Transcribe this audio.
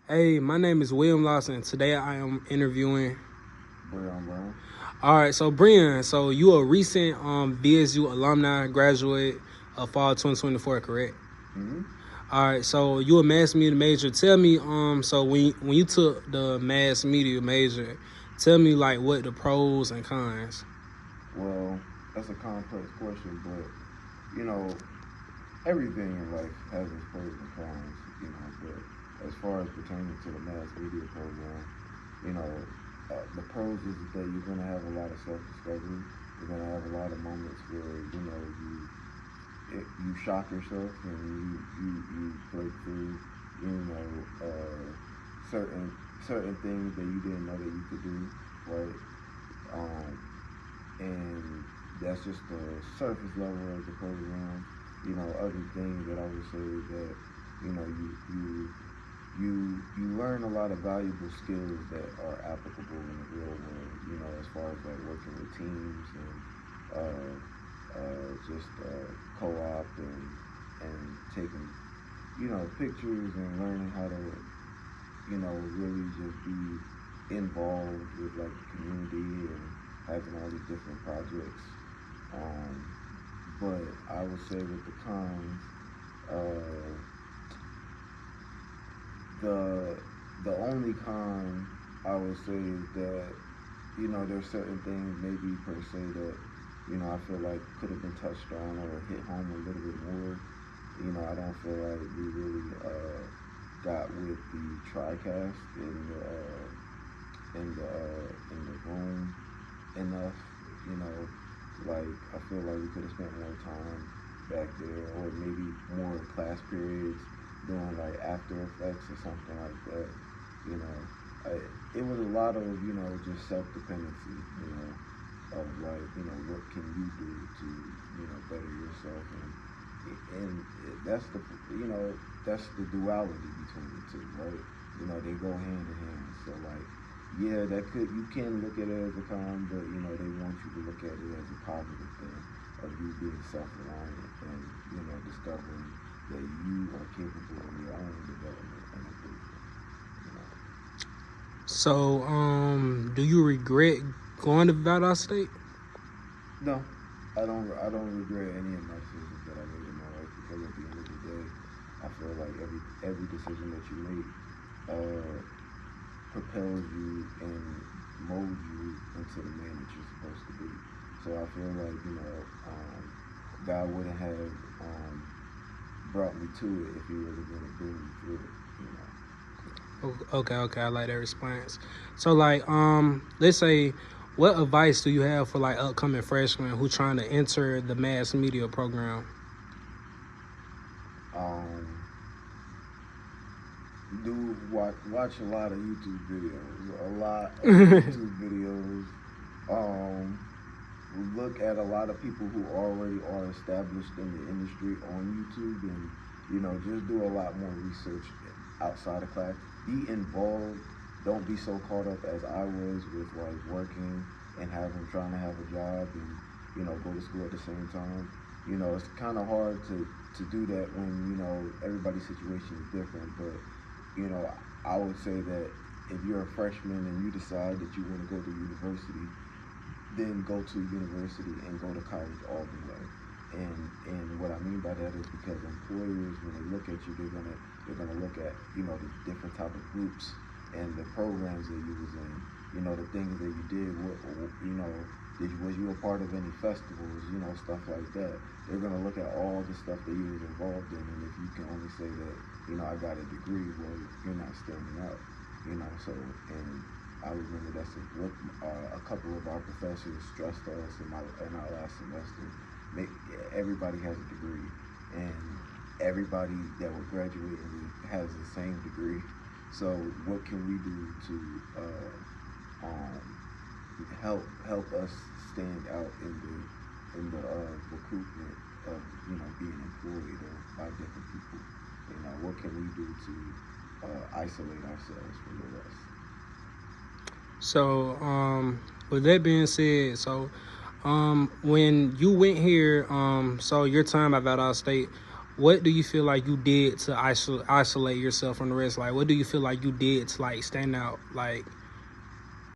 Hey, my name is William Lawson. Today I am interviewing. Brown. All right, so Brian, so you a recent BSU alumni graduate of fall 2024, correct? Mm-hmm. All right, so you a mass media major. Tell me, so when you took the mass media major, tell me like what the pros and cons. Well, that's a complex question, but you know, everything in life has its pros and cons. But as far as pertaining to the mass media program, you know, the pros is that you're gonna have a lot of self-discovery. You're gonna have a lot of moments where you shock yourself and you break through. You know, certain things that you didn't know that you could do, right? Um, and that's just the surface level of the program. Other things that I would say is that you learn a lot of valuable skills that are applicable in the real world. As far as like working with teams and just co-op and taking pictures and learning how to really just be involved with like the community and having all these different projects. Um, but I would say with the cons, uh, the the only con I would say is that there's certain things maybe per se that I feel like could have been touched on or hit home a little bit more. I don't feel like we really got with the TriCast in the room enough. You know, like I feel like we could have spent more time back there, or maybe more class periods doing like After Effects or something like that. You know, it was a lot of just self dependency. Of like what can you do to better yourself and that's the duality between the two, right? They go hand in hand. So like, yeah, you can look at it as a con, but they want you to look at it as a positive thing of you being self-reliant and discovering that you are capable of your own development and improvement. You know. So, do you regret going to Valdosta State? No, I don't regret any of my decisions that I made in my life because at the end of the day, I feel like every decision that you make uh, propels you and molds you into the man that you're supposed to be. So I feel like God wouldn't have brought me to it if He wasn't going to bring me through it. Okay, I like that response. So, like, let's say, what advice do you have for like upcoming freshmen who trying to enter the mass media program? Um, do watch a lot of YouTube videos, a lot of YouTube videos. Um, look at a lot of people who already are established in the industry on YouTube, and just do a lot more research outside of class. Be involved. Don't be so caught up as I was with like working and trying to have a job and go to school at the same time. It's kind of hard to do that when everybody's situation is different. But you know, I would say that if you're a freshman and you decide that you want to go to university, then go to university and go to college all the way. And what I mean by that is because employers, when they look at you, they're gonna look at the different type of groups and the programs that you was in, the things that you did. Was you a part of any festivals, stuff like that. They're gonna look at all the stuff that you was involved in, and if you can only say that I got a degree, well, you're not standing out. So and I remember what a couple of our professors stressed to us in our last semester. Everybody has a degree, and everybody that we're graduating has the same degree. So what can we do to help us stand out in the recruitment of being employed or by different people? What can we do to isolate ourselves from the rest? So, with that being said, so when you went here, so your time at Valdosta State, what do you feel like you did to isolate yourself from the rest? Like, what do you feel like you did to like stand out? Like,